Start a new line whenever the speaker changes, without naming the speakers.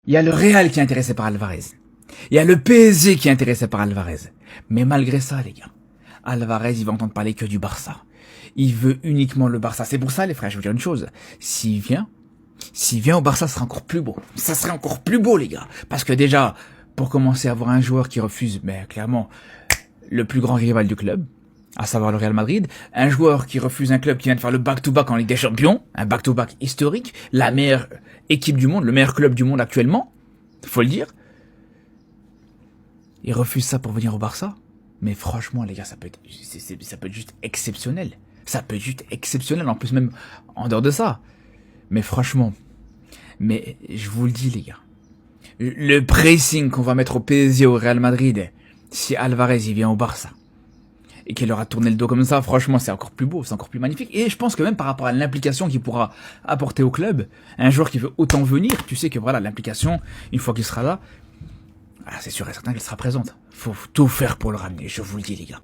Il y a le Real qui est intéressé par Alvarez. Il y a le PSG qui est intéressé par Alvarez. Mais malgré ça, les gars, Alvarez, il va entendre parler que du Barça. Il veut uniquement le Barça. C'est pour ça, les frères, je vous dire une chose. S'il vient au Barça, ça sera encore plus beau. Ça serait encore plus beau, les gars. Parce que déjà, pour commencer à avoir un joueur qui refuse, mais clairement, le plus grand rival du club, à savoir le Real Madrid, un joueur qui refuse un club qui vient de faire le back-to-back en Ligue des Champions, un back-to-back historique, la meilleure équipe du monde, le meilleur club du monde actuellement, faut le dire. Il refuse ça pour venir au Barça. Mais franchement, les gars, ça peut être juste exceptionnel. Ça peut être juste exceptionnel, en plus même en dehors de ça. Mais franchement, mais je vous le dis, les gars, le pressing qu'on va mettre au PSG, au Real Madrid, si Alvarez il vient au Barça, et qu'il aura tourné le dos comme ça, franchement, c'est encore plus beau, c'est encore plus magnifique. Et je pense que même par rapport à l'implication qu'il pourra apporter au club, un joueur qui veut autant venir, tu sais que voilà, l'implication, une fois qu'il sera là, c'est sûr et certain qu'elle sera présente. Faut tout faire pour le ramener, je vous le dis, les gars.